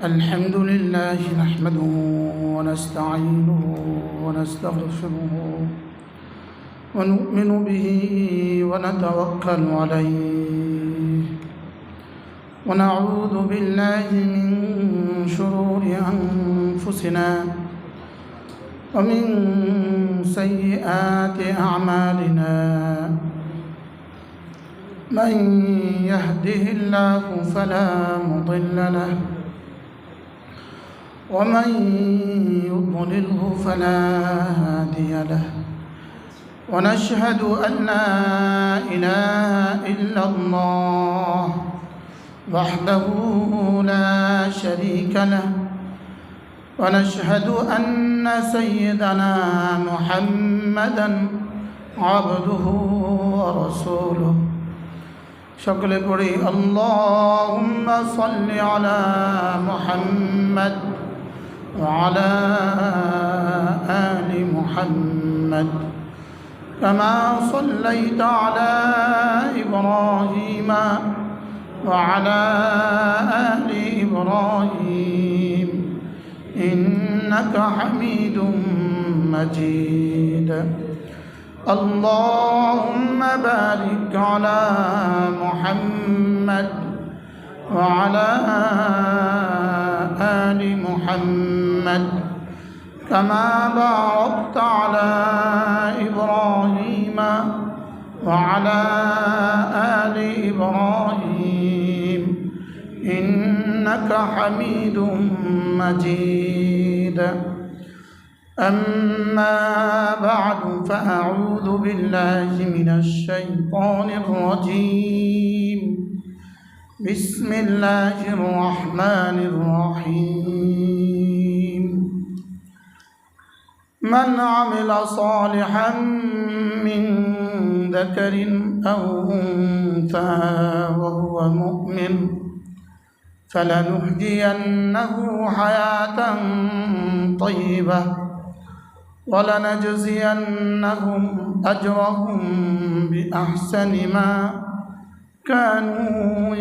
الحمد لله نحمده ونستعينه ونستغفره ونؤمن به ونتوكل عليه ونعوذ بالله من شرور أنفسنا ومن سيئات أعمالنا من يهده الله فلا مضل له ومن يضلله فلا هادي له ونشهد أن لا إله إلا الله وحده لا شريك له ونشهد أن سيدنا محمدا عبده ورسوله সকলে পড়ি আল্লাহুম্মা সাল্লি আলা মুহাম্মাদ ওয়া আলা আলি মুহাম্মাদ কামা সাল্লাইতা আলা ইব্রাহিম ওয়া আলা আলি ইব্রাহিম ইন্নাকা হামিদুম মাজিদ اللهم بارك على محمد وعلى آل محمد كما باركت على إبراهيم وعلى آل إبراهيم إنك حميد مجيد أما بعد فأعوذ بالله من الشيطان الرجيم بسم الله الرحمن الرحيم من عمل صالحا من ذكر أو أنثى وهو مؤمن فلنحيينه حياة طيبة ولنجزينهم أجرهم بأحسن ما كانوا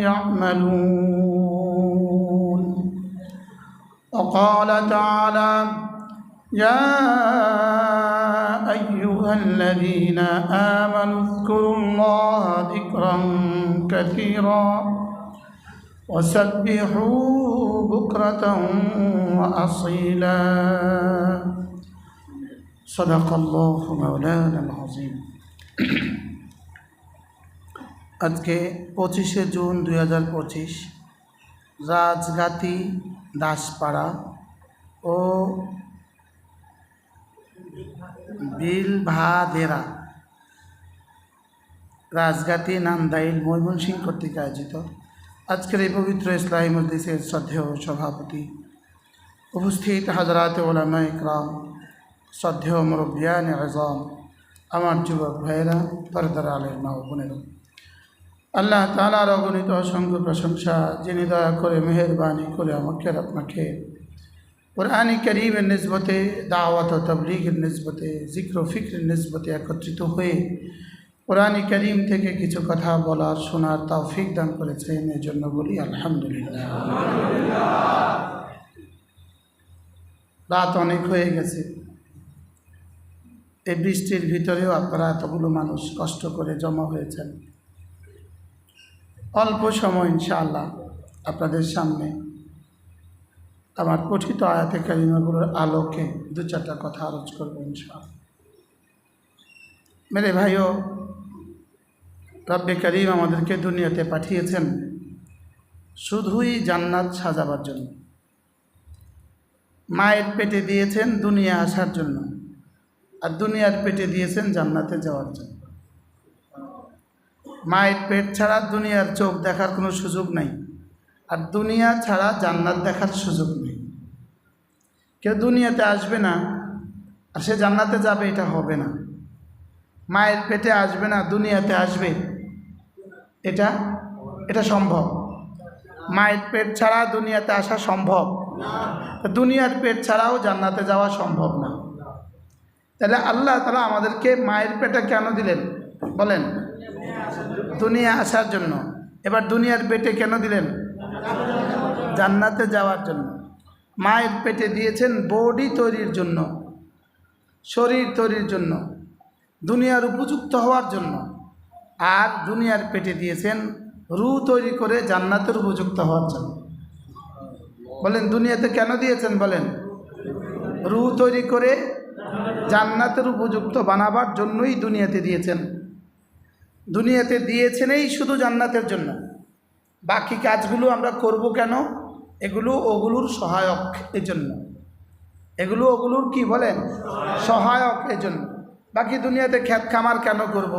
يعملون وقال تعالى يا أيها الذين آمنوا اذكروا الله ذكرا كثيرا وسبحوا بكرة وأصيلا صدق الله مولانا العظيم আজকে 25শে জুন 2025 রাজগাতি দাসপাড়া ও বিলভাদেরা রাজগাতি নান্দাইল ময়মনসিংহ কর্তৃক আয়োজিত আজকের এই পবিত্র ইসলামী মজলিসের শ্রদ্ধেয় সভাপতি, উপস্থিত হাজরাতে ওলামায়ে ইকরাম, শ্রদ্ধেয় মুরব্বিয়ানে আযম, আমার যুবক ভাইয়েরা, পর্দার আলের মা ও বোনেরা, আল্লাহ তাআলার অগণিত অসংখ্য প্রশংসা, যিনি দয়া করে মেহেরবানি করে আমাকে আর আপনাকে কুরআন কারীমের নিসবতে, দাওয়াত ও তাবলীগের নিসবতে, জিক্র ও ফিক্রের নিসবতে একত্রিত হয়ে কুরআন কারীম থেকে কিছু কথা বলার শোনার তৌফিক দান করেছেন, এই জন্য বলি আলহামদুলিল্লাহ। রাত অনেক হয়ে গেছে, এই বৃষ্টির ভিতরেও আপনারা এতগুলো মানুষ কষ্ট করে জমা হয়েছেন। অল্প সময় ইনশাআল্লাহ আপনাদের সামনে আমার পঠিত আয়াতে কারিমাগুলোর আলোকে দু চারটা কথা আলোচ করবো ইনশাআল্লাহ। মেরে ভাইও, রব্বে করিম আমাদেরকে দুনিয়াতে পাঠিয়েছেন শুধুই জান্নাত সাজাবার জন্য। মায়ের পেটে দিয়েছেন দুনিয়া আসার জন্য, আর দুনিয়ার পেটে দিয়েছেন জান্নাতে যাওয়ার জন্য। মায়ের পেট ছাড়া দুনিয়ার চোখ দেখার কোনো সুযোগ নাই, আর দুনিয়া ছাড়া জান্নাত দেখার সুযোগ নেই। কেউ দুনিয়াতে আসবে না আর সে জান্নাতে যাবে, এটা হবে না। মায়ের পেটে আসবে না, দুনিয়াতে আসবে, এটা সম্ভব। মায়ের পেট ছাড়া দুনিয়াতে আসা সম্ভব, দুনিয়ার পেট ছাড়াও জান্নাতে যাওয়া সম্ভব না। তাহলে আল্লাহ তাআলা আমাদেরকে মায়ের পেটে কেন দিলেন বলেন? দুনিয়া আসার জন্য। এবার দুনিয়ার পেটে কেন দিলেন? জান্নাতে যাওয়ার জন্য। মায়ের পেটে দিয়েছেন বডি তৈরির জন্য, শরীর তৈরির জন্য, দুনিয়ার উপযুক্ত হওয়ার জন্য। আর দুনিয়ার পেটে দিয়েছেন রু তৈরি করে জান্নাতের উপযুক্ত হওয়ার জন্য। বলেন দুনিয়াতে কেন দিয়েছেন? বলেন রু তৈরি করে জান্নাতের উপযুক্ত বানাবার জন্যই দুনিয়াতে দিয়েছেন। দুনিয়াতে দিয়েছেনই শুধু জান্নাতের জন্য। বাকি কাজগুলো আমরা করব কেন? এগুলো ওগুলোর সহায়ক এজন্য। এগুলো ওগুলোর কি বলেন? সহায়ক এজন্য। বাকি দুনিয়াতে ক্ষেত খামার কেন করব?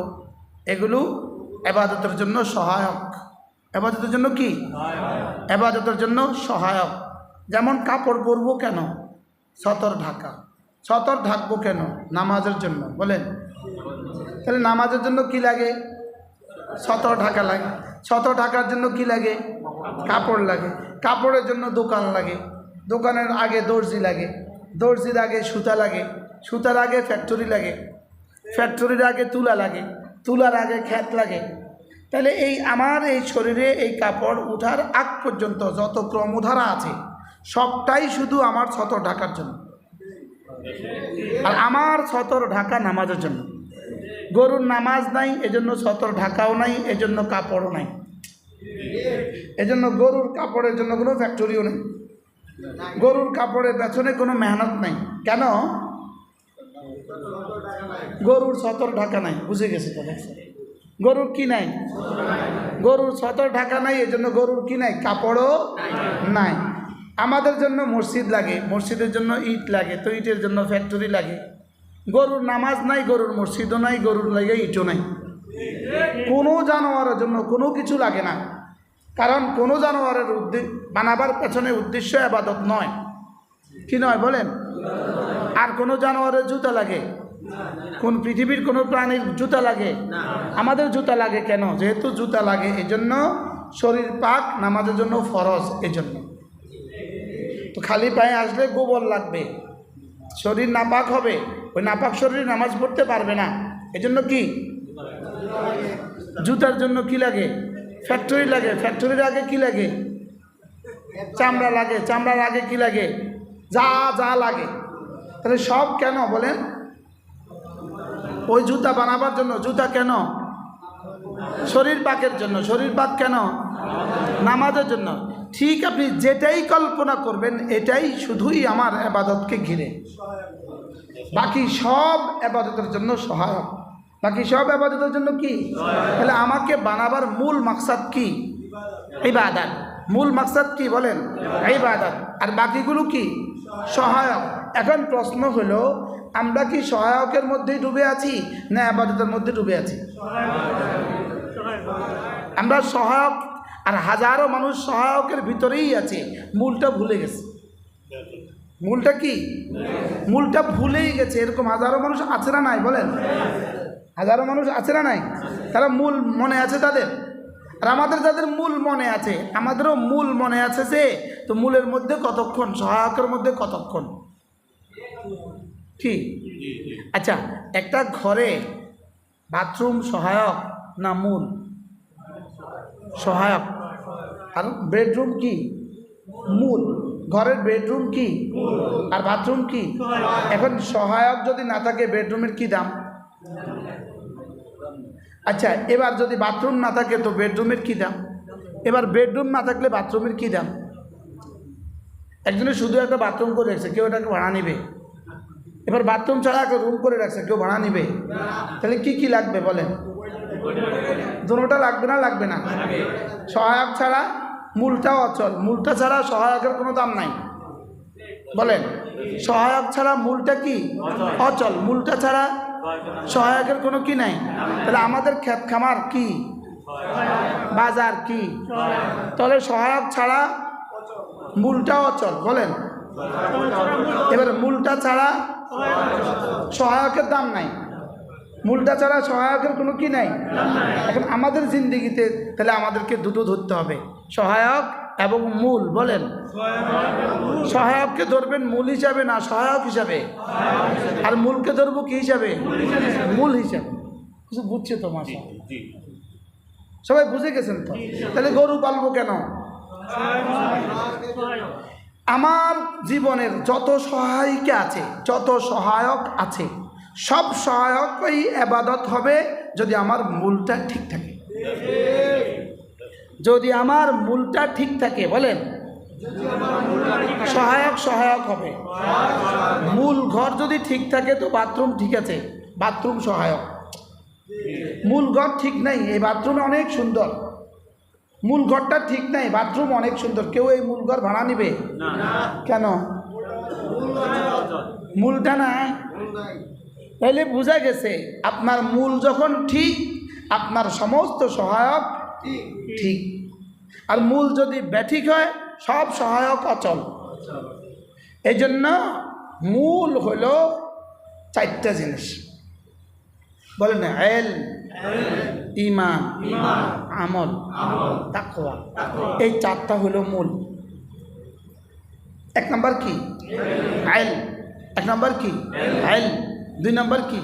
এগুলো ইবাদতের জন্য সহায়ক। ইবাদতের জন্য কি? ইবাদতের জন্য সহায়ক। যেমন কাপড় পরবো কেন? সতর ঢাকা। সতর ঢাকবো কেন? নামাজের জন্য। বলেন তাহলে নামাজের জন্য কি লাগে? সতর ঢাকা লাগে। সতর ঢাকার জন্য কি লাগে? কাপড় লাগে। কাপড়ের জন্য দোকান লাগে। দোকানের আগে দর্জি লাগে। দর্জির আগে সুতা লাগে। সুতার আগে ফ্যাক্টরি লাগে। ফ্যাক্টরির আগে তুলা লাগে। তুলার আগে ক্ষেত লাগে। তাহলে এই আমার এই শরীরে এই কাপড় উঠার আগ পর্যন্ত যত ক্রমধারা আছে সবটাই শুধু আমার সতর ঢাকার জন্য। আর আমার সতর ঢাকা নামাজের জন্য। গরুর নামাজ নাই, এজন্য সতর ঢাকাও নাই, এজন্য কাপড়ও নাই। এজন্য গরুর কাপড়ের জন্য কোনো ফ্যাক্টরিও নেই। গরুর কাপড়ের পেছনে কোনো মেহনত নাই। কেন? গরুর সতর ঢাকা নাই। বুঝে গেছে তো? গরুর কি নাই? গরুর সতর ঢাকা নাই, এজন্য গরুর কি নাই? কাপড়ও নাই। আমাদের জন্য মসজিদ লাগে, মসজিদের জন্য ইট লাগে, তো ইটের জন্য ফ্যাক্টরি লাগে। গরুর নামাজ নাই, গরুর মসজিদও নাই, গরুর লাগে ইটও নাই। কোনো জানোয়ারের জন্য কোনো কিছু লাগে না। কারণ কোনো জানোয়ারের বানাবার পেছনে উদ্দেশ্য ইবাদত নয়। কি নয় বলেন? আর কোনো জানোয়ারের জুতা লাগে? কোন পৃথিবীর কোনো প্রাণীর জুতা লাগে? আমাদের জুতা লাগে কেন? যেহেতু জুতা লাগে এজন্য শরীর পাক, নামাজের জন্য ফরজ। এজন্য তো খালি পায়ে আসলে গোবর লাগবে, শরীর নাপাক হবে। ওই নাপাক শরীর নামাজ পড়তে পারবে না। এজন্য কি? জুতার জন্য কি লাগে? ফ্যাক্টরি লাগে। ফ্যাক্টরির আগে কি লাগে? চামড়া লাগে। চামড়ার আগে কি লাগে? যা যা লাগে। তাহলে সব কেন বলেন? ওই জুতা বানাবার জন্য। জুতা কেন? শরীর পাকের জন্য। শরীর পাক কেন? নামাজের জন্য। ঠিক আপনি যেটাই কল্পনা করবেন এটাই শুধুই আমার ইবাদতকে ঘিরে। বাকি সব ইবাদতের জন্য সহায়ক। বাকি সব ইবাদতের জন্য কি? তাহলে আমাকে বানাবার মূল মাকসাদ কি? ইবাদত। মূল মাকসাদ কি বলেন? ইবাদত। আর বাকিগুলো কি? সহায়ক। এখন প্রশ্ন হলো আমরা কি সহায়কের মধ্যেই ডুবে আছি না ইবাদতের মধ্যে ডুবে আছি? আমরা সহায়ক, আর হাজারো মানুষ সহায়কের ভিতরেই আছে, মূলটা ভুলে গেছে। মূলটা কি? মূলটা ভুলেই গেছে। এরকম হাজারো মানুষ আছে না নাই বলেন? হাজারো মানুষ আছে না নাই? তারা মূল মনে আছে তাদের। আর আমাদের যাদের মূল মনে আছে, আমাদেরও মূল মনে আছে যে, তো মূলের মধ্যে কতক্ষণ, সহায়কের মধ্যে কতক্ষণ? কি? আচ্ছা, একটা ঘরে বাথরুম সহায়ক না মূল? সহায়ক। আর বেডরুম কি? মূল। ঘরের বেডরুম কি আর বাথরুম কি? এখন সহায়ক যদি না থাকে বেডরুমের কি দাম? আচ্ছা, এবার যদি বাথরুম না থাকে তো বেডরুমের কি দাম? এবার বেডরুম না থাকলে বাথরুমের কি দাম? একজনে শুধু একটা বাথরুম করে রাখছে, কেউ এটাকে ভাড়া নিবে? এবার বাথরুম ছাড়া একটা রুম করে রাখছে, কেউ ভাড়া নিবে? তাহলে কি কি লাগবে বলেন? দুটোটা লাগবে না? লাগবে না? সহায়ক ছাড়া মূলটাও অচল। মূলটা ছাড়া সহায়কের কোনো দাম নাই। বলেন, সহায়ক ছাড়া মূলটা কি? অচল। মূলটা ছাড়া সহায়কের কোনো কি নাই। তাহলে আমাদের ক্ষেত খামার কি? বাজার কি? তাহলে সহায়ক ছাড়া মূলটাও অচল। বলেন, এবার মূলটা ছাড়া সহায়কের দাম নাই। মূলটা ছাড়া সহায়কের কোনো কি নাই। এখন আমাদের জিন্দেগিতে তাহলে আমাদেরকে দুটো ধরতে হবে, সহায়ক এবং মূল। বলেন, সহায়ককে ধরবেন মূল হিসাবে না সহায়ক হিসাবে? আর মূলকে ধরবো কি হিসাবে? মূল হিসাবে। কিছু বুঝছে তো মাসা? সবাই বুঝে গেছেন তো? তাহলে গরু পালবো কেন? আমার জীবনের যত সহায়িকা আছে, যত সহায়ক আছে, সব সহায়কই ইবাদত হবে যদি আমার মূলটা ঠিক থাকে। যদি আমার মূলটা ঠিক থাকে, বলেন সহায়ক সহায়ক হবে। মূল ঘর যদি ঠিক থাকে তো বাথরুম ঠিক আছে, বাথরুম সহায়ক। মূল ঘর ঠিক নাই, এই বাথরুম অনেক সুন্দর, মূল ঘরটা ঠিক নাই, বাথরুম অনেক সুন্দর, কেউ এই মূল ঘর ভাড়া নিবে কেন? মূলটা নাই। তাহলে বোঝা গেছে আপনার মূল যখন ঠিক, আপনার সমস্ত সহায়ক ঠিক। আর মূল যদি ব্যাঠিক হয়, সব সহায়ক অচল। এই জন্য মূল হলো 4টা জিনিস, বলেন না, ইলম, ঈমান, আমল, তাকওয়া। এই 4টা হলো মূল। 1 নম্বর কি? ইলম। 1 নম্বর কি? ইলম। 2 নম্বর কি?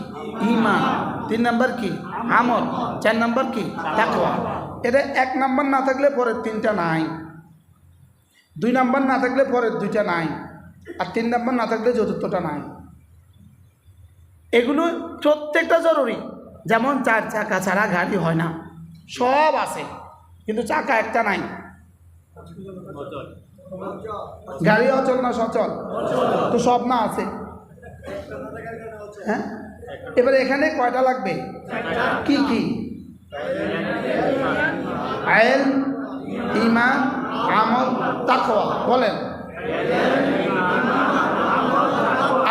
ঈমান। 3 নম্বর কি? আমল। 4 নম্বর কি? তাকওয়া। এটা 1 নম্বর না থাকলে পরের 3টা নাই, 2 নম্বর না থাকলে পরের 2টা নাই, আর 3 নম্বর না থাকলে চতুর্থটা নাই। এগুলো প্রত্যেকটা জরুরি। যেমন 4 চাকা ছাড়া গাড়ি হয় না, সব আছে কিন্তু চাকা একটা নাই। গাড়ি অচল না সচল? তো সব না আছে। হ্যাঁ, এবারে এখানে কয়টা লাগবে? কি কি? ইলম, ঈমান, আমল, তাকওয়া। বলেন,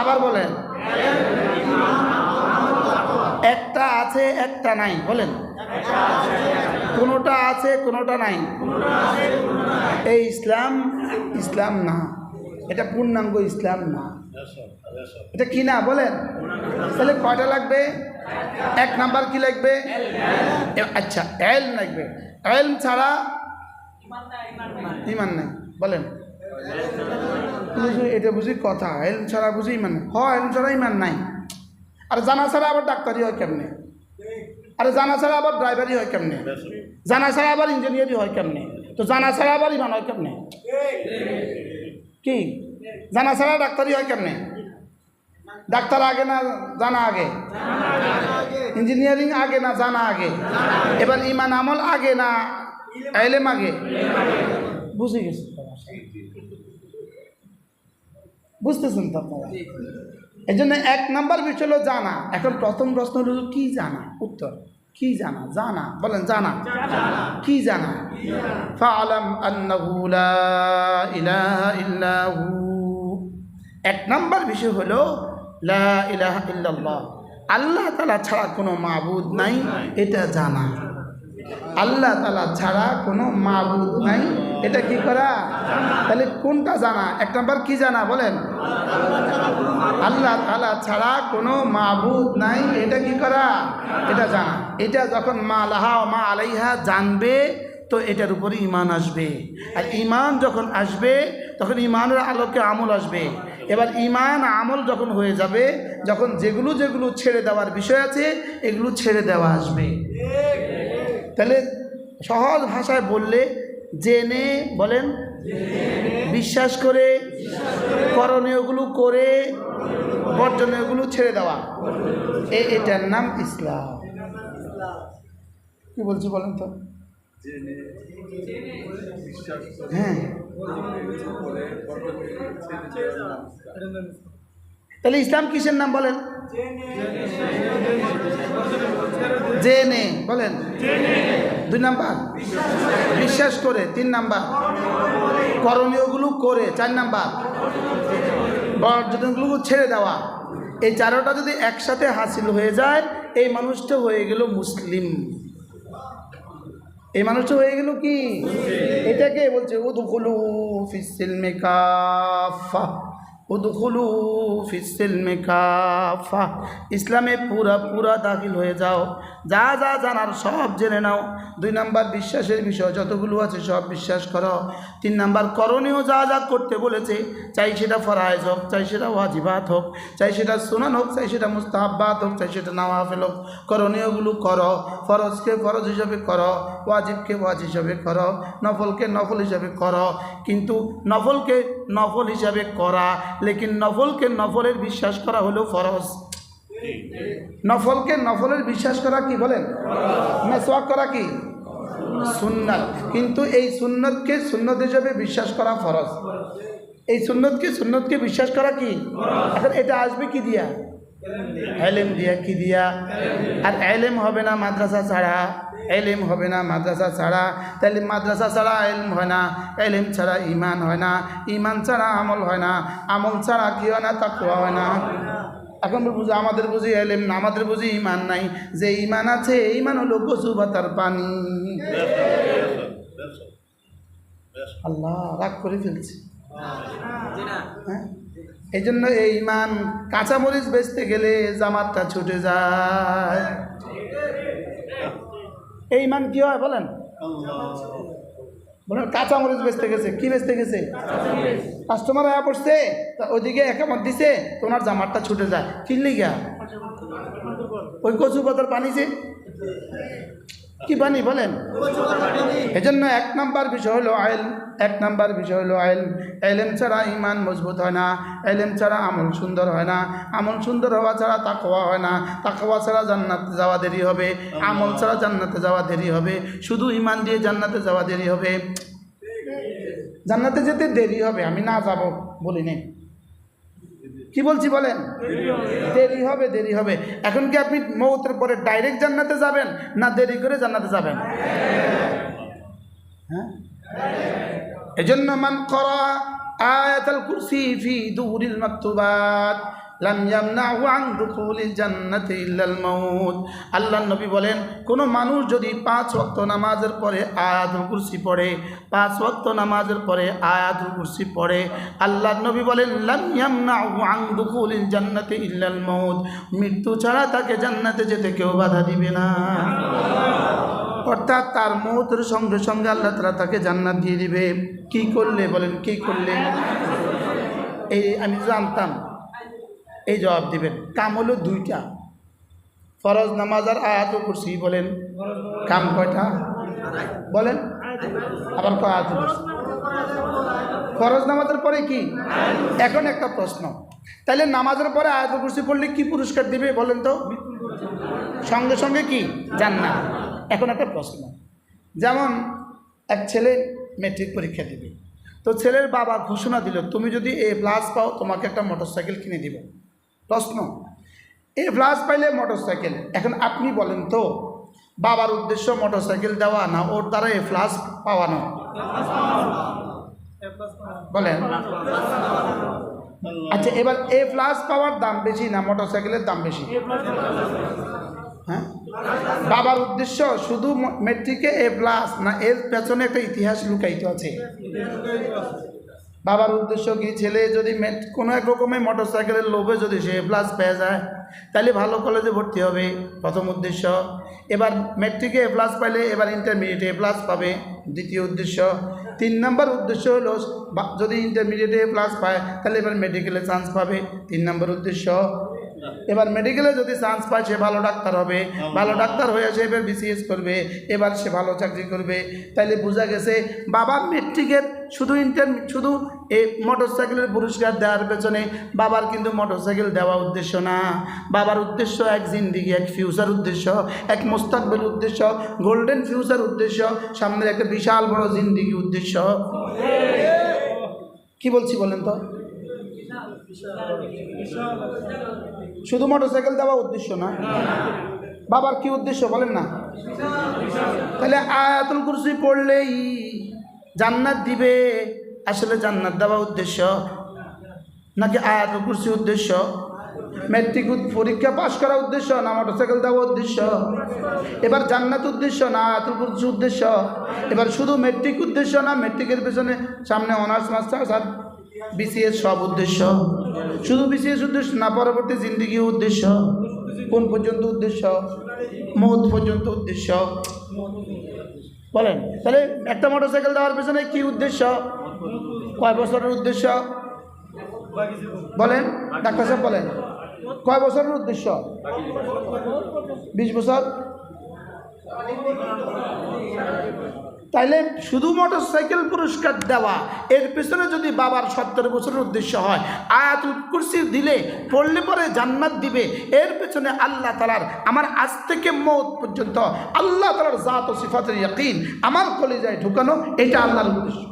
আবার বলেন। একটা আছে একটা নাই, বলেন। কোনোটা আছে কোনোটা নাই। এই ইসলাম ইসলাম না, এটা পূর্ণাঙ্গ ইসলাম না। এটা কি না বলেন? তাহলে কয়টা লাগবে? 1 নাম্বার কি লাগবে? আচ্ছা, ইলম লাগবে। ইলম ছাড়া ঈমান নাই, বলেন। এটা বুঝি কথা, ইলম ছাড়া বুঝি ঈমান নাই। হয়, ইলম ছাড়া ঈমান নাই। আর জানা ছাড়া আবার ডাক্তারি হয় কেমনে? আরে জানা ছাড়া আবার ড্রাইভারি হয় কেমনে? জানা ছাড়া আবার ইঞ্জিনিয়ারিং হয় কেমনে? তো জানা ছাড়া আবার ঈমান হয় কেমনে? কি জানা ছাড়া ডাক্তারি হয় কেমনে? ডাক্তার আগে না জানা আগে? ইঞ্জিনিয়ারিং আগে না জানা আগে? এবার ঈমান আমল আগে না ইলম আগে? বুঝে গেছি, বুঝতেছেন তো আপনারা? এই জন্য 1 নাম্বার বিষয় হলো জানা। এখন প্রথম প্রশ্ন হলো কি জানা? উত্তর কি জানা? জানা, বলেন জানা। কি জানা? ফাআলাম আন্নাহু লা ইলাহা ইল্লা হু। 1 নাম্বার বিষয় হলো লা ইলাহা ইল্লাল্লাহ, আল্লাহ তাআলা ছাড়া কোনো মাবুদ নাই, এটা জানা। আল্লাহ তাআলা ছাড়া কোনো মাবুদ নাই, এটা কি করা? তাহলে কোনটা জানা? 1 নাম্বার কি জানা? বলেন, আল্লাহ তাআলা ছাড়া কোনো মাবুদ নাই, এটা কি করা? এটা জানা। এটা যখন মা লাহা ওয়া মা আলাইহা জানবে তো এটার উপরে ঈমান আসবে। আর ঈমান যখন আসবে তখন ঈমানের আলোকে আমল আসবে। এবার ঈমান আমল যখন হয়ে যাবে, যখন যেগুলো যেগুলো ছেড়ে দেওয়ার বিষয় আছে এগুলো ছেড়ে দেওয়া আসবে। তাহলে সহজ ভাষায় বললে জেনে, বলেন, বিশ্বাস করে, করণীয়গুলো করে, বর্জনীয়গুলো ছেড়ে দেওয়া, এটার নাম ইসলাম। কি বলছি বলেন তো? হ্যাঁ, তাহলে ইসলাম কিসের নাম বলেন? জেনে, বলেন। 2 নাম্বার বিশ্বাস করে, 3 নাম্বার করণীয়গুলো করে, 4 নাম্বার বর্জনীয়গুলো ছেড়ে দেওয়া। এই 4টা যদি একসাথে হাসিল হয়ে যায়, এই মানুষটা হয়ে গেল মুসলিম। এই মানুষটা হয়ে গেল কি? এটাকে বলছে উদখুলু ফিস সিলমি কাফা, উদখুলু ফিস সিলমি কাফা, ইসলামে পুরা পুরা দাখিল হয়ে যাও, যা যা জানার সব জেনে নাও। 2 নাম্বার বিশ্বাসের বিষয় যতগুলো আছে সব বিশ্বাস করো। 3 নাম্বার করণীয় যা যা করতে বলেছে, চাই সেটা ফরায়েজ হোক, চাই সেটা ওয়াজিবাত হোক, চাই সেটা সুনান হোক, চাই সেটা মুস্তাহাব্বাত হোক, চাই সেটা নওয়াফিল হোক, করণীয়গুলো করো। ফরজকে ফরজ হিসাবে করো, ওয়াজিবকে ওয়াজিব হিসাবে করো, নফলকে নফল হিসাবে করো। কিন্তু নফলকে নফল হিসাবে করা, লেকিন নফলকে নফলের বিশ্বাস করা হলো ফরজ। নফলকে নফলের বিশ্বাস করা কি বলেন? মেসওয়াক করা কি সুন্নাত। কিন্তু এই সুন্নতকে সুন্নত হিসাবে বিশ্বাস করা ফরজ। এই সুন্নতকে বিশ্বাস করা কি? এখন এটা আসবে কি দিয়া? এলেম দিয়া। কি দিয়া? আর এলেম হবে না মাদ্রাসা ছাড়া, এলেম হবে না মাদ্রাসা ছাড়া। তাহলে মাদ্রাসা ছাড়া এলম হয় না, এলেম ছাড়া ইমান হয় না, ইমান ছাড়া আমল হয় না, আমল ছাড়া কি হয় না? তাকওয়া হয় না। এখন বুঝি আমাদের বুঝি এলেম না, আমাদের বুঝি ইমান নাই। যে ইমান আছে, ইমান হলো কচু পাতার পানি। আল্লাহ রাগ করে ফেলছি। হ্যাঁ, এই জন্য এই ইমান কাঁচামরিচ বেচতে গেলে জামাতটা ছুটে যায়। এই ইমান কি হয় বলেন? বলেন কাঁচামরিচ বেচতে গেছে, কি বেচতে গেছে? কাস্টমার আয়া পড়ছে, ওইদিকে একামত দিছে, তোমার জামাতটা ছুটে যায়। কিনলি গা ওই কচু পাতার পানি, যে কি পানি বলেন? এজন্য 1 নাম্বার বিষয় হলো আইল। 1 নাম্বার বিষয় হলো আইল। এলেম ছাড়া ইমান মজবুত হয় না, এলেম ছাড়া আমল সুন্দর হয় না, আমল সুন্দর হওয়া ছাড়া তাকওয়া হয় না, তাকওয়া ছাড়া জান্নাতে যাওয়া দেরি হবে, আমল ছাড়া জান্নাতে যাওয়া দেরি হবে, শুধু ইমান দিয়ে জান্নাতে যাওয়া দেরি হবে। জান্নাতে যেতে দেরি হবে, আমি না যাব বলি নাই, কি বলছি বলেন? দেরি হবে, দেরি হবে। এখন কি আপনি মওতের পরে ডাইরেক্ট জান্নাতে যাবেন, না দেরি করে জান্নাতে যাবেন? হ্যাঁ, এজন্য মান করা আয়াতুল কুরসি ফি দুরিল মাকতুবাত লাম ইয়ামনাহু আন দুখুলিল জান্নাতি ইল্লাল মাউত। আল্লাহর নবী বলেন, কোনো মানুষ যদি 5 ওয়াক্ত নামাজের পরে আয়াতুল কুরসি পড়ে, 5 ওয়াক্ত নামাজের পরে আয়াতুল কুরসি পড়ে, আল্লাহর নবী বলেন লাম ইয়ামনাহু আন দুখুলিল জান্নাতি ইল্লাল মাউত, মৃত্যু ছাড়া তাকে জান্নাতে যেতে কেউ বাধা দিবে না। অর্থাৎ তার মওতের সঙ্গে সঙ্গে আল্লাহ তাআলা তাকে জান্নাত দিয়ে দিবে। কি করলে বলেন? কি করলে? এই আমি জানতাম এই জবাব দিবেন। কাম হলো 2টা, ফরজ নামাজ আর আয়াতুল কুরসি। বলেন কাম কয়টা বলেন? আবার কয় আয়াতুল কুরসি? ফরজ নামাজের পরে কি? এখন একটা প্রশ্ন, তাহলে নামাজের পরে আয়াতুল কুরসি পড়লে কি পুরস্কার দিবে বলেন তো? সঙ্গে সঙ্গে কি? জান্নাত। এখন একটা প্রশ্ন, যেমন এক ছেলে ম্যাট্রিক পরীক্ষা দিবে, তো ছেলের বাবা ঘোষণা দিল, তুমি যদি A+ পাও তোমাকে একটা মোটরসাইকেল কিনে দিব। প্রশ্ন, A+ পাইলে মোটরসাইকেল। এখন আপনি বলেন তো, বাবার উদ্দেশ্য মোটরসাইকেল দেওয়া না ওর দ্বারা A+ পাওয়ানো? বলেন। আচ্ছা, এবার A+ পাওয়ার দাম বেশি না মোটরসাইকেলের দাম বেশি? হ্যাঁ, বাবার উদ্দেশ্য শুধু ম্যাট্রিকে A+ না এর পেছনে একটা ইতিহাস লুকায়িত আছে? বাবার উদ্দেশ্য কি? ছেলে যদি কোনো এক রকমের মোটরসাইকেলের লোভে যদি সে A+ পেয়ে যায়, তাহলে ভালো কলেজে ভর্তি হবে, প্রথম উদ্দেশ্য। এবার ম্যাট্রিকে A+ পাইলে এবার ইন্টারমিডিয়েটে A+ পাবে, দ্বিতীয় উদ্দেশ্য। 3 নম্বর উদ্দেশ্য হলো যদি ইন্টারমিডিয়েটে A+ পায় তাহলে এবার মেডিকেলে চান্স পাবে, 3 নম্বর উদ্দেশ্য। এবার মেডিকেলে যদি চান্স পায় সে ভালো ডাক্তার হবে, ভালো ডাক্তার হয়ে সে এবার BCS করবে, এবার সে ভালো চাকরি করবে। তাইলে বোঝা গেছে বাবার মেট্রিকের শুধু এই মোটরসাইকেলের পুরস্কার দেওয়ার পেছনে বাবার কিন্তু মোটরসাইকেল দেওয়া উদ্দেশ্য না। বাবার উদ্দেশ্য এক জিন্দিগি, এক ফিউচার উদ্দেশ্য, এক মুস্তাকবেল উদ্দেশ্য, গোল্ডেন ফিউচার উদ্দেশ্য, সামনের একটা বিশাল বড় জিন্দিগি উদ্দেশ্য। কি বলছি বলেন তো? শুধু মোটরসাইকেল দেওয়া উদ্দেশ্য না, বাবার কি উদ্দেশ্য বলেন না? তাহলে আয়াতুল কুরসি পড়লেই জান্নাত দিবে, আসলে জান্নাত দেওয়া উদ্দেশ্য নাকি আয়াতুল কুরসি উদ্দেশ্য? ম্যাট্রিক পরীক্ষা পাশ করা উদ্দেশ্য না মোটরসাইকেল দেওয়া উদ্দেশ্য? এবার জান্নাত উদ্দেশ্য না আয়াতুল কুরসি উদ্দেশ্য? এবার শুধু ম্যাট্রিক উদ্দেশ্য না ম্যাট্রিকের পেছনে সামনে অনার্স মাস্টার্স আর BCS সব উদ্দেশ্য? শুধু বিশেষ উদ্দেশ্য না, পরবর্তী জিন্দিগি উদ্দেশ্য, কোন পর্যন্ত উদ্দেশ্য? মৌত পর্যন্ত উদ্দেশ্য। বলেন তাহলে একটা মোটরসাইকেল দেওয়ার পেছনে কি উদ্দেশ্য? কয় বছরের উদ্দেশ্য? বলেন ডাক্তার সাহেব, বলেন কয় বছরের উদ্দেশ্য? 20 বছর। তাইলে শুধু মোটরসাইকেল পুরস্কার দেওয়া, এর পেছনে যদি বাবার 70 বছরের উদ্দেশ্য হয়, আয়াতুল কুরসি দিলে পড়লে পরে জান্নাত দিবে, এর পেছনে আল্লাহ তাআলার আমার আজ থেকে মওত পর্যন্ত আল্লাহ তাআলার জাত ও সিফাতের ইয়াকিন আমার কলিজায় ঢুকানো, এটা আল্লাহর উদ্দেশ্য।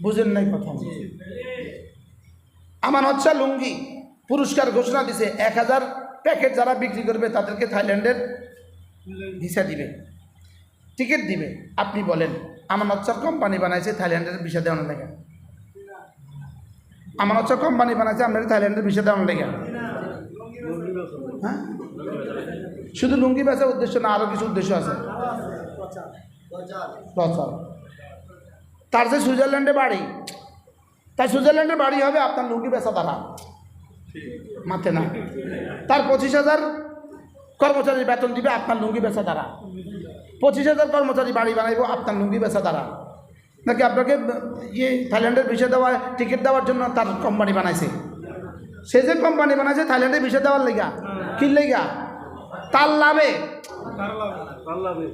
বুঝেন নাই কথা? আমার হচ্ছে লুঙ্গি পুরস্কার ঘোষণা দিছে, 1000 প্যাকেট যারা বিক্রি করবে তাদেরকে থাইল্যান্ডের ভিসা দিবে, টিকিট দিবে। আপনি বলেন আমার হচ্ছে কোম্পানি বানাইছে থাইল্যান্ডের ভিসা দেওয়ার লেগে? আমার হচ্ছে কোম্পানি বানাইছে আপনাদের থাইল্যান্ডের ভিসা দেওয়ার লেগে? হ্যাঁ, শুধু লুঙ্গি বেচার উদ্দেশ্য না, আরও কিছু উদ্দেশ্য আছে। প্রচার। তার যে সুইজারল্যান্ডে বাড়ি, তাই সুইজারল্যান্ডের বাড়ি হবে আপনার লুঙ্গি বেচা দ্বারা, মাথে না। তার 25,000 কর্মচারী বেতন দিবে আপনার লুঙ্গি বেচা দ্বারা। 25,000 কর্মচারী বাড়ি বানাইব আপনার লুঙ্গি বেচা দ্বারা। নাকি আপনাকে থাইল্যান্ডের ভিসা দেওয়া, টিকিট দেওয়ার জন্য তার কোম্পানি বানাইছে? সে যে কোম্পানি বানাইছে থাইল্যান্ডে ভিসা দেওয়ার লেগা, কি লেগা? তার লাভে,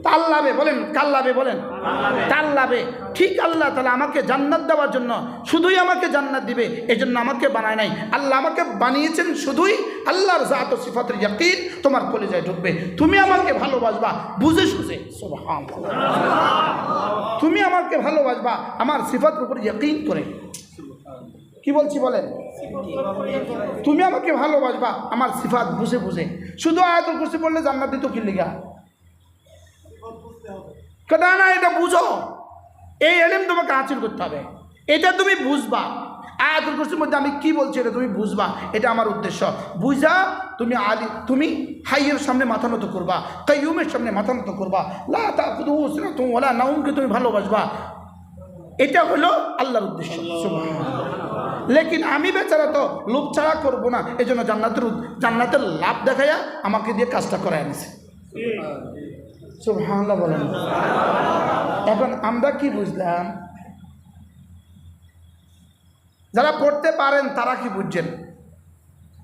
তার লাভে। বলেন কার লাভে? বলেন তার লাভে। ঠিক আল্লাহ তাআলা আমাকে জান্নাত দেওয়ার জন্য, শুধুই আমাকে জান্নাত দিবে এই জন্য আমাকে বানায় নাই। আল্লাহ আমাকে বানিয়েছেন শুধুই আল্লাহর জাত ও সিফাতের ইয়াকিন তোমার কলিজায় ঢুকবে। তুমি আমাকে ভালোবাসবা বুঝে সুঝে, সুবহানাল্লাহ। তুমি আমাকে ভালোবাসবা আমার সিফাতের উপর ইয়াকিন করে। কি বলছি বলেন? তুমি আমাকে ভালোবাসবা আমার সিফাত বুঝে বুঝে। শুধু আয়াতুল কুরসি পড়লে জান্নাত দিত কি লিগা? কথা না, এটা বুঝো। এই ইলম তোমাকে হাসিল করতে হবে, এটা তুমি বুঝবা। আয়াতুল কুরসির মধ্যে আমি কি বলছি এটা তুমি বুঝবা, এটা আমার উদ্দেশ্য। বুঝা তুমি হাইয়ের সামনে মাথা নত করবা, কাইয়ুমের সামনে মাথা নত করবা, লা তাখুযুহু সিনাতুন ওয়ালা নাওমকে তুমি ভালোবাসবা। এটা হলো আল্লাহর উদ্দেশ্য। লেকিন আমি বেচারা তো লোভ ছাড়া করবো না, এই জন্য জান্নাতের লাভ দেখাইয়া আমাকে দিয়ে কাজটা করায় আনিছে। সুবহানাল্লাহ বলেন। এখন আমরা কি বুঝলাম? যারা পড়তে পারেন তারা কি বুঝছেন?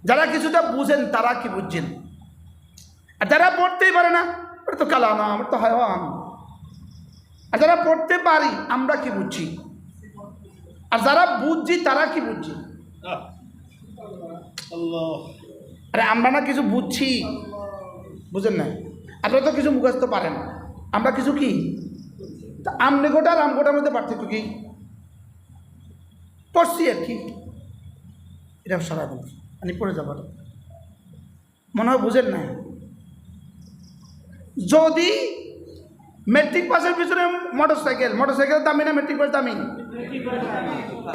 যারা কিছুটা বুঝেন তারা কি বুঝছেন? আর যারা পড়তেই পারে না, ওটা তো কালা না, আমার তো হায়ওয়ান। আর যারা পড়তে পারি আমরা কি বুঝছি? আর যারা বুঝছি তারা কি বুঝছি? আরে আমরা না কিছু বুঝছি, বুঝেন না? আপনারা তো কিছু মুখস্থ পারেন, আমরা কিছু কি আমনেগোটা আর আমগোটার মধ্যে পার্থক্য কি? পড়ছি আর কি, এটা সারা বলছি আমি পড়ে যাবো, মনে হয় বুঝেন না। যদি মেট্রিক পাসের পিছনে মোটরসাইকেল দামি না মেট্রিক পাস দামি?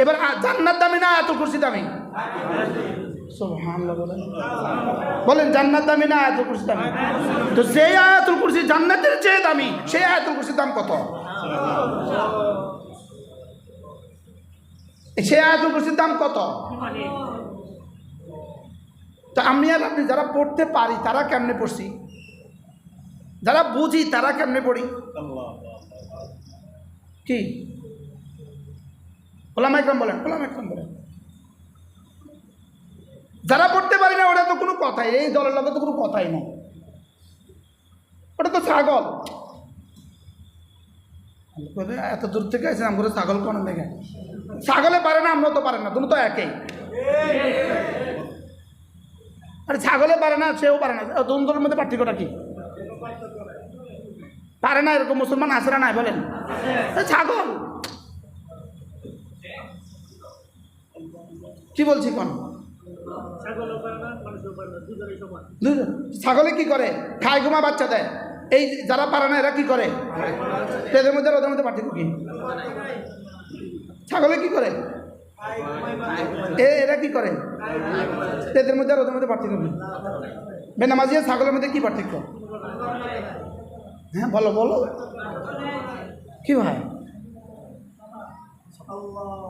এবার জান্নাত দামি না আয়াতুল কুরসি দামি? সুবহানাল্লাহ বলেন জান্নাত দামি না আয়াতুল কুরসি দামি? তো সেই আয়াতুল কুরসি জান্নাতের চেয়ে দামি, সেই আয়াতুল কুরসির দাম কত? সেই আয়াতুল কুরসির দাম কত? তো আমি আর আপনি যারা পড়তে পারি তারা কেমনে পড়ছি, যারা বুঝি তারা কেমনে পড়ি? কি ওলামা ইকরাম বলেন, ওলামা ইকরাম বলেন। যারা পড়তে পারি না ওটা তো কোনো কথাই, এই দলের লোকের তো কোনো কথাই নাই, ওটা তো ছাগল। এত দূর থেকে আসেন আমরা ছাগল কোন দেখে? ছাগলে পারে না, আমরা তো পারে না, তুমি তো একই। আরে ছাগলে পারে না, সেও পারে না, দুটোর মধ্যে পার্থক্যটা কি? পারে না এরকম মুসলমান আছে না নাই বলেন? ছাগল কি বলছি কোন? ছাগলে কি করে? খায়, ঘুমা, বাচ্চা দেয়। এই যারা পারে না এরা কি করে? এদের মধ্যে ওদের মধ্যে পার্থক্য কি? ছাগলে কি করে? এরা কি করে? এদের মধ্যে আর ওদের মধ্যে পার্থক্য কি? বেনামাজি আর ছাগলের মধ্যে কি পার্থক্য? হ্যাঁ বলো বলো, কি ভাই?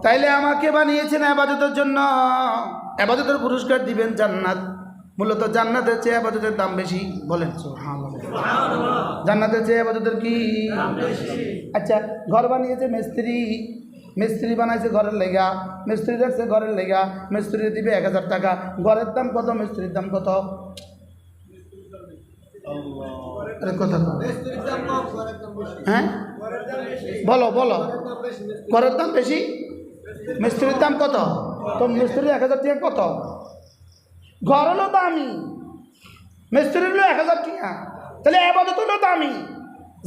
তাইলে আমাকে বানিয়েছেন ইবাদতের জন্য, ইবাদতের পুরস্কার দিবেন জান্নাত। মূলত জান্নাতের চেয়ে ইবাদতের দাম বেশি। বলেন সুবহানাল্লাহ। জান্নাতের চেয়ে ইবাদতের কি দাম বেশি? আচ্ছা, ঘর বানিয়েছে মিস্ত্রি, মিস্ত্রি বানাইছে ঘরের লেগা, মিস্ত্রি রাখছে ঘরের লেগা, মিস্ত্রি দিবে 1000 টাকা। ঘরের দাম কত? মিস্ত্রির দাম কত? কথা হ্যাঁ বলো বলো। ঘরের দাম বেশি, মিস্ত্রির দাম কত? তো মিস্ত্রি 1000 টাকা কত? ঘর হলো দামি, মিস্ত্রি হলো 1000 টাকা। তাহলে ইবাদত হলো দামি,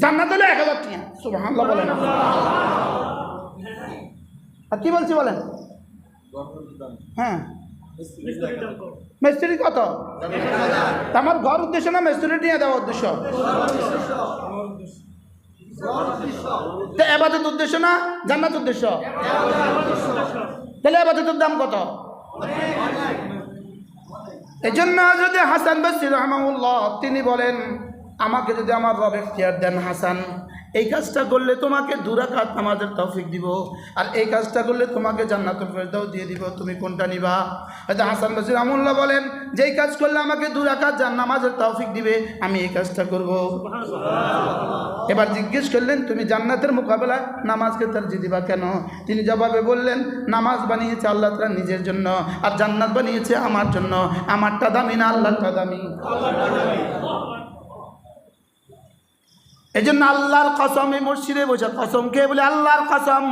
জান্নাত হলো 1000 টাকা। সুবহানাল্লাহ বলেন। আর কি বলছি বলেন? হ্যাঁ, মিস্ত্রি কত? আমার ঘর উদ্দেশ্য না মিস্ত্রি নিয়ে দেওয়া উদ্দেশ্য? ইবাদত উদ্দেশ্য না জান্নাত উদ্দেশ্য? তাহলে ইবাদতের দাম কত? এই জন্য যদি হাসান বসরি রাহমাহুল্লাহ তিনি বলেন, আমাকে যদি আমার রব ইখতিয়ার দেন হাসান, এই কাজটা করলে তোমাকে 2 রাকাত নামাজের তৌফিক দিব, আর এই কাজটা করলে তোমাকে জান্নাতুল ফেরদাউস দিয়ে দিব, তুমি কোনটা নিবা? হয়তো হাসান বসরি রাহমাহুল্লাহ বলেন, যেই কাজ করলে আমাকে 2 রাকাত নামাজের তৌফিক দিবে আমি এই কাজটা করব। এবার জিজ্ঞেস করলেন, তুমি জান্নাতের মোকাবেলায় নামাজকে তরজিহ দিবা কেন? তিনি জবাবে বললেন, নামাজ বানিয়েছে আল্লাহ তাআলা নিজের জন্য, আর জান্নাত বানিয়েছে আমার জন্য। আমারটা দামি না আল্লাহরটা দামি? এই জন্য আল্লাহর কসম, এই মসজিদে বসে কসম খেয়ে বলে আল্লাহর কসম,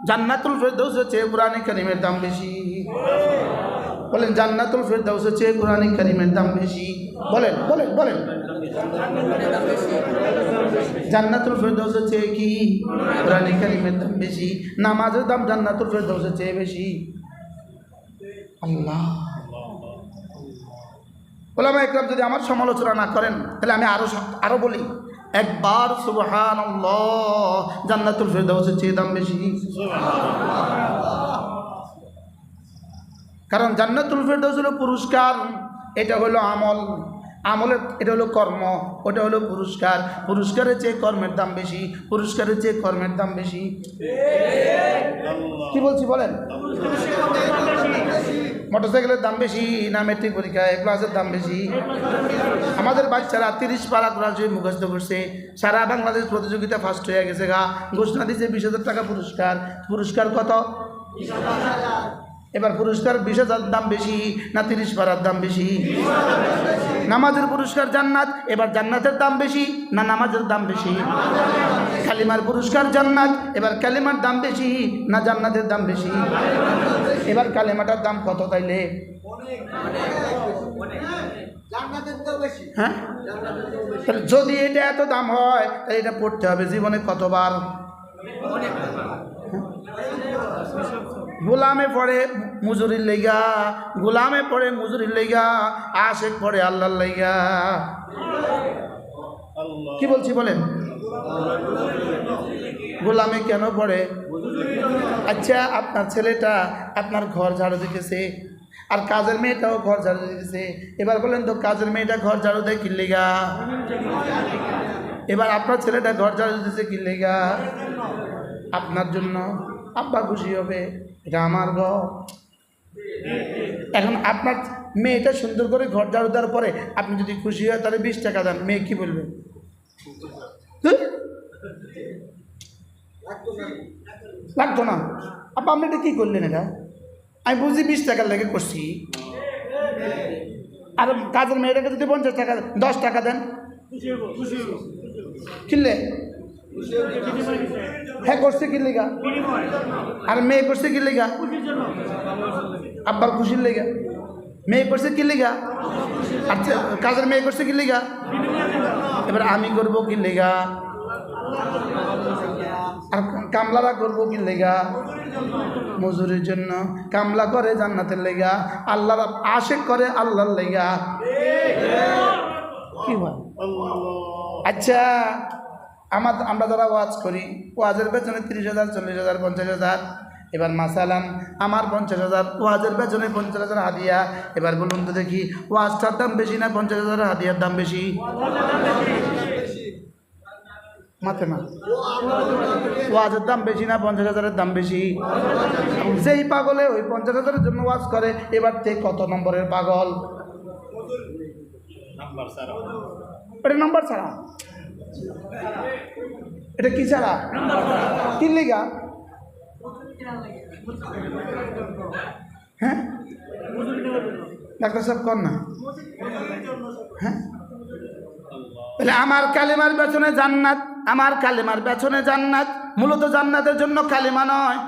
জান্নাতুল ফেরদাউস হচ্ছে কোরআনে কারীমের দাম বেশি। বলেন জান্নাতুল ফেরদাউস হচ্ছে কোরআনে কারীমের দাম বেশি। বলেন বলেন বলেন। জান্নাতুল ফেরদাউস হচ্ছে কি? কোরআনে কারীমের দাম বেশি। নামাজের দাম জান্নাতুল ফেরদাউসের চেয়ে বেশি। আল্লাহ, ওলামা ইকরাম যদি আমার সমালোচনা না করেন তাহলে আমি আরো বলি একবার সুবহানাল্লাহ, জান্নাতুল ফেরদাউসের চেয়ে দাম বেশি। কারণ জান্নাতুল ফেরদাউস হলো পুরস্কার, এটা হলো আমল, আমলের এটা হলো কর্ম, ওটা হলো পুরস্কার। পুরস্কারের চেয়ে কর্মের দাম বেশি, পুরস্কারের চেয়ে কর্মের দাম বেশি। কি বলছি বলেন? মোটরসাইকেলের দাম বেশি না মেট্রিক পরীক্ষায় ক্লাসের দাম বেশি? আমাদের বাচ্চারা 30 পারা কোরআন শরীফ মুখস্থ করছে, সারা বাংলাদেশ প্রতিযোগিতা ফার্স্ট হয়ে গেছে গা, ঘোষণা দিয়েছে 20,000 টাকা পুরস্কার। পুরস্কার কত? এবার পুরস্কার 20,000 দাম বেশি না 30 পারার দাম বেশি? নামাজের পুরস্কার জান্নাত, এবার জান্নাতের দাম বেশি না নামাজের দাম বেশি? কালিমার পুরস্কার জান্নাত, এবার কালিমার দাম বেশি না জান্নাতের দাম বেশি? এবার কালিমাটার দাম কত তাইলে? হ্যাঁ, যদি এটা এত দাম হয় তাহলে এটা পড়তে হবে জীবনে কতবার? গোলামে পড়ে মুজুরির লেগা, গোলামে পড়ে মুজুরির লেগা, আশেক পড়ে আল্লাহর লেগা। কি বলছি বলেন? গোলামে কেন পড়ে? আচ্ছা, আপনার ছেলেটা আপনার ঘর ঝাড়ু দিতেছে, আর কাজের মেয়েটাও ঘর ঝাড়ু দিতেছে। এবার বলেন তো, কাজের মেয়েটা ঘর ঝাড়ু দেয় কি লেগা? এবার আপনার ছেলেটা ঘর ঝাড়ু দিতেছে কি লেগা? আপনার জন্য। আব্বা খুশি হবে, এটা আমার ঘর। এখন আপনার মেয়েটা সুন্দর করে ঘর ঝাড়ু দেওয়ার পরে আপনি যদি খুশি হয় তাহলে 20 টাকা দেন, মেয়ে কি বলবে? লাগতো না। আব্বা আপনি এটা কী করলেন? এটা আমি বুঝি 20 টাকার লেগে করছি। আর কাজের মেয়েটাকে যদি 50 টাকা 10 টাকা দেন, কিনলে হ্যাঁ করছে কি লেগা? আর মেয়ে করছে কি লেগা? আব্বার খুশির লেগা। মেয়ে করছে কি লেগা? আচ্ছা, কাজের মেয়ে করছে কি লেগা? এবার আমি করবো কি লেগা? আর কামলারা করবো কি লেগা? মজুরির জন্য। কামলা করে জান্নাতের লেগা, আল্লাহর আশেক করে আল্লাহর লেগা। কি হয়? আচ্ছা, আমরা যারা ওয়াজ করি, ওয়াজের বেতনে 30,000, 40,000, 50,000। এবার মাসালান আমার 50,000, ওয়াজের বেতনে 50,000 হাদিয়া। এবার বলুন তো দেখি, ওয়াজটার দাম বেশি না 50,000 হাদিয়ার দাম বেশি? মাথে না, ওয়াজের দাম বেশি না 50,000-এর দাম বেশি? যেই পাগলে ওই 50,000-এর জন্য ওয়াজ করে, এবার থেকে কত নম্বরের পাগল? এটা নাম্বার ছাড়া, এটা কি ছাড়া? কি লিগা? হ্যাঁ ডাক্তার সাহেব কর না। হ্যাঁ তাহলে আমার কালেমার পেছনে জান্নাত, আমার কালেমার পেছনে জান্নাত। মূলত জান্নাতের জন্য কালিমা নয়,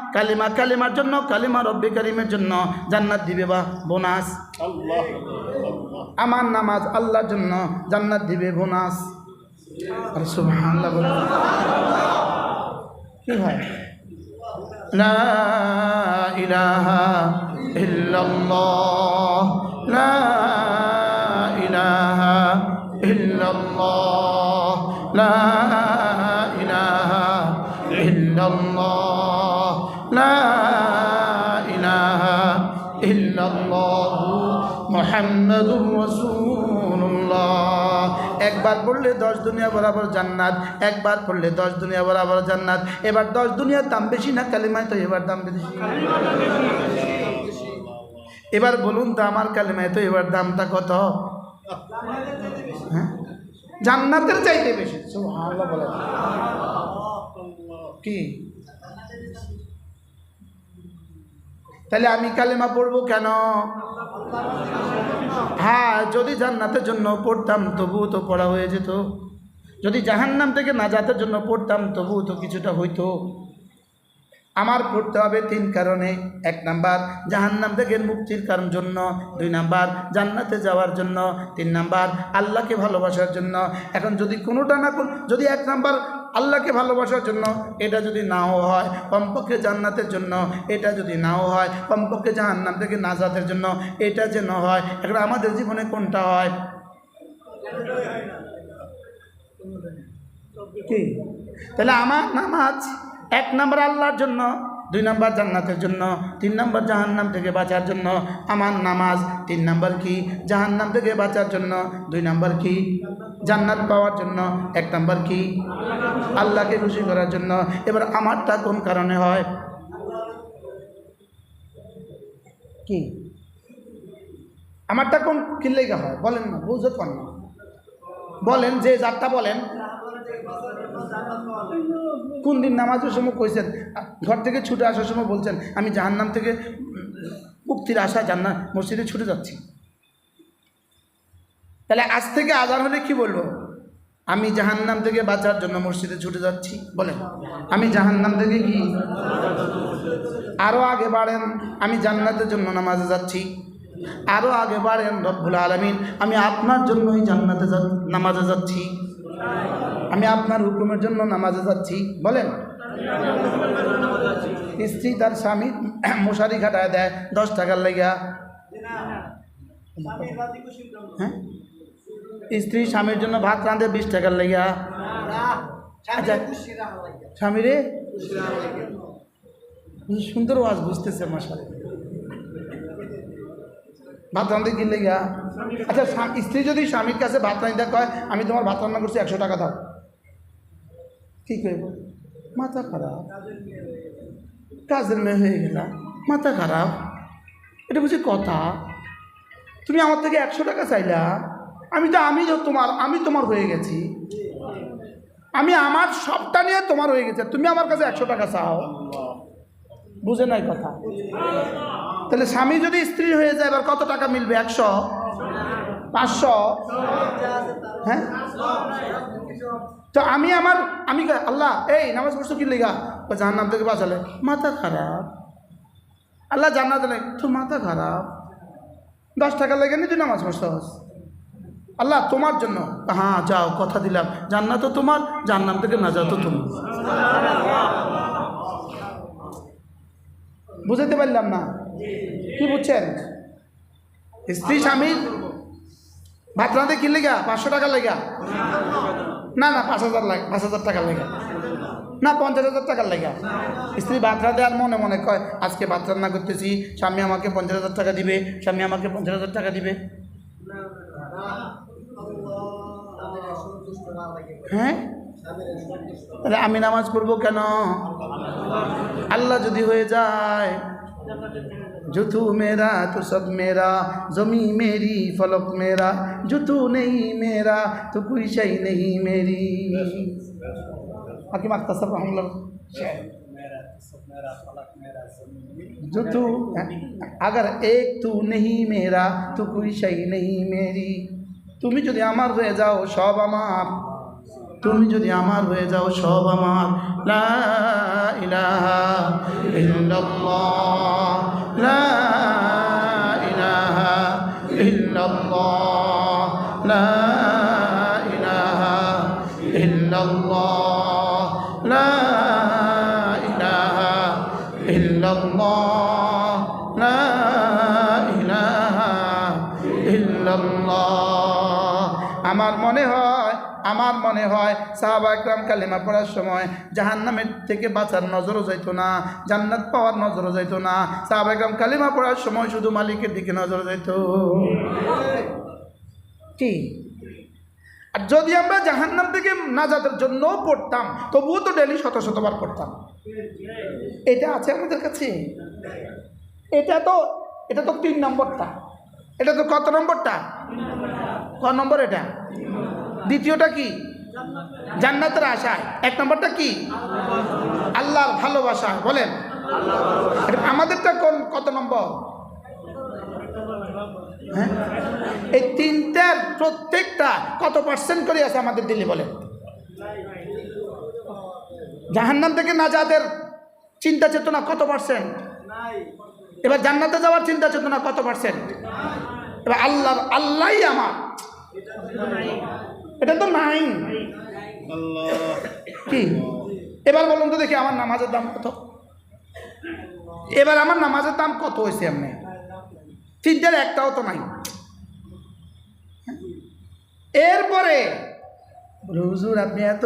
কালিমার জন্য, কালিমা রব্বি কারিমের জন্য জান্নাত দিবে বা বোনাস। আমার নামাজ আল্লাহর জন্য, জান্নাত দিবে বোনাস। আর সুবহানাল্লাহ বলে কি হয়? লা ইলাহা ইল্লাল্লাহ, লা ইলাহা ইল্লাল্লাহ, লা ইলাহা ইল্লাল্লাহ, লা ইলাহা ইল্লাল্লাহ মুহাম্মাদুর রাসূলুল্লাহ। একবার পড়লে 10 দুনিয়া বরাবর জান্নাত, একবার পড়লে 10 দুনিয়া বরাবর জান্নাত। এবার 10 দুনিয়ার দাম বেশি না কালিমায়? তো এবার দাম বেশি। এবার বলুন তো আমার কালিমায় তো এবার দামটা কত? হ্যাঁ জান্নাতের চাইতে বেশি। সুবহানাল্লাহ বলেন কি? তাহলে আমি কালেমা পড়বো কেন? হ্যাঁ যদি জান্নাতের জন্য পড়তাম তবুও তো পড়া হয়ে যেত, যদি জাহান্নাম থেকে নাজাতের জন্য পড়তাম তবুও তো কিছুটা হইতো। আমার পড়তে হবে 3 কারণে। 1 নাম্বার জাহান্নাম থেকে মুক্তির কারণ জন্য, 2 নাম্বার জান্নাতে যাওয়ার জন্য, 3 নাম্বার আল্লাহকে ভালোবাসার জন্য। এখন যদি কোনোটা না, যদি 1 নাম্বার আল্লাহকে ভালোবাসার জন্য, এটা যদি নাও হয় কমপক্ষে জান্নাতের জন্য, এটা যদি নাও হয় কমপক্ষে জাহান্নাম থেকে নাজাতের জন্য, এটা যেন হয়। এখন আমাদের জীবনে কোনটা হয়? কি? তাহলে আমার নামাজ 1 নাম্বার আল্লাহর জন্য, 2 নাম্বার জান্নাতের জন্য, 3 নাম্বার জাহান্নাম থেকে বাঁচার জন্য। আমার নামাজ 3 নাম্বার কি? জাহান্নাম থেকে বাঁচার জন্য। 2 নাম্বার কি? জান্নাত পাওয়ার জন্য। 1 নাম্বার কি? আল্লাহকে খুশি করার জন্য। এবার আমারটা কোন কারণে হয়? কি আমারটা কোন কি লেগে হয় বলেন না, বুঝতে পারেন না বলেন, যে যারটা বলেন। কোন দিন নামাজের সময় কইছেন, ঘর থেকে ছুটে আসার সময় বলছেন আমি জাহান্নাম থেকে মুক্তির আশা জান্নাত মসজিদে ছুটে যাচ্ছি? তাহলে আজ থেকে আজান হলে কি বলবো? আমি জাহান্নাম থেকে বাঁচার জন্য মসজিদে ছুটে যাচ্ছি। বলেন আমি জাহান্নাম থেকে কি? আরও আগে বাড়েন, আমি জান্নাতের জন্য নামাজে যাচ্ছি। আরও আগে বাড়েন, রব্বুল আলামিন আমি আপনার জন্যই জান্নাতে নামাজে যাচ্ছি, আমি আপনার হুকুমের জন্য নামাজে যাচ্ছি। বলেন স্ত্রী তার স্বামী মশারি খাটায় দেয় 10 টাকার লেগা। হ্যাঁ স্ত্রী স্বামীর জন্য ভাত রাঁধে 20 টাকার লেগা। আচ্ছা স্বামীরে সুন্দর ওয়াজ বুঝতেছে মশারি ভাত রাঁধে কি লেগা। আচ্ছা স্ত্রী যদি স্বামীর কাছে ভাত রাঁধতে কয় আমি তোমার ভাত রান্না করছি 100 টাকা দাও, কি করব? মাথা খারাপ, কাজের মেয়ে হয়ে গেলাম, মাথা খারাপ। এটা বুঝি কথা? তুমি আমার থেকে 100 টাকা চাইলা, আমি তোমার হয়ে গেছি, আমি আমার সবটা নিয়ে তোমার হয়ে গেছে, তুমি আমার কাছে 100 টাকা চাও। বুঝে নাই কথা? তাহলে স্বামী যদি স্ত্রী হয়ে যায় এবার কত টাকা মিলবে? 100, 500? হ্যাঁ তো আমি আল্লাহ এই নামাজ পড়ছো কি লেগা? জাহান্নাম থেকে বাঁচালে। মাথা খারাপ। আল্লাহ জান্নাত দিলে, তো মাথা খারাপ, 10 টাকা লেগে নি তুই নামাজ পড়ছস, আল্লাহ তোমার জন্য। হ্যাঁ যাও, কথা দিলাম, জান্নাত তো তোমার, জাহান্নাম থেকে নাজাত তো তোমার। বুঝতে পারলাম না, কি বুঝছেন? স্ত্রী স্বামীর ভাত রাঁধে কি লেগা? 500 টাকা লেগা? না 5,000 টাকার লেগা, না 50,000 টাকার লেগা। স্ত্রী ভাত রাঁধে আর মনে মনে কয় আজকে ভাত রান্না করতেছি, স্বামী আমাকে 50,000 টাকা দিবে, স্বামী আমাকে 50,000 টাকা দিবে। হ্যাঁ তাহলে আমি নামাজ পড়বো কেন? আল্লাহ যদি হয়ে যায়, जो तू मेरा तो सब मेरा, जमी मेरी फलक मेरा, जो तू नहीं मेरा तो कोई शय नहीं मेरी। हाकिम मुख्तसर रहमतुल्लाह जो तू, अगर एक तू नहीं मेरा तो कोई शय नहीं मेरी। তুমি যদি আমার হয়ে যাও সব আমার, তুমি যদি আমার হয়ে যাও সব আমার। লা ইলাহা ইল্লাল্লাহ, লা ইলাহা ইল্লাল্লাহ, লা ইলাহা ইল্লাল্লাহ, লা ইলাহা ইল্লাল্লাহ, লা ইলাহা ইল্লাল্লাহ। আমার মনে হয় সাহাবা একরাম কালিমা পড়ার সময় জাহান্নামের থেকে বাঁচার নজরও যাইতো না, জান্নাত পাওয়ার নজরও যাইতো না। সাহাবা একরাম কালিমা পড়ার সময় শুধু মালিকের দিকে নজর যাইতো। কি? আর যদি আমরা জাহান্নাম থেকে নাজাতের জন্য পড়তাম, তবুও তো ডেলি শত শতবার পড়তাম। এটা আছে আমাদের কাছে? এটা তো 3 নম্বরটা। এটা তো কত নম্বরটা? ক নম্বর এটা? দ্বিতীয়টা কি? জান্নাতের আশায়। 1 নম্বরটা কি? আল্লাহর ভালোবাসা। বলেন আমাদেরটা কত নম্বর? হ্যাঁ, এই 3টার প্রত্যেকটা কত পার্সেন্ট করে আছে আমাদের দিলে? বলেন জাহান্নাম থেকে নাজাতের চিন্তা চেতনা কত পার্সেন্ট? এবার জান্নাতে যাওয়ার চিন্তা চেতনা কত পার্সেন্ট? এবার আল্লাহই আমার, এটা তো নাই। কি? এবার বলুন তো দেখি আমার নামাজের দাম কত? এবার আমার নামাজের দাম কত হয়েছে? এমনি 3টার একটাও তো নাই। এরপরে হুজুর আপনি এত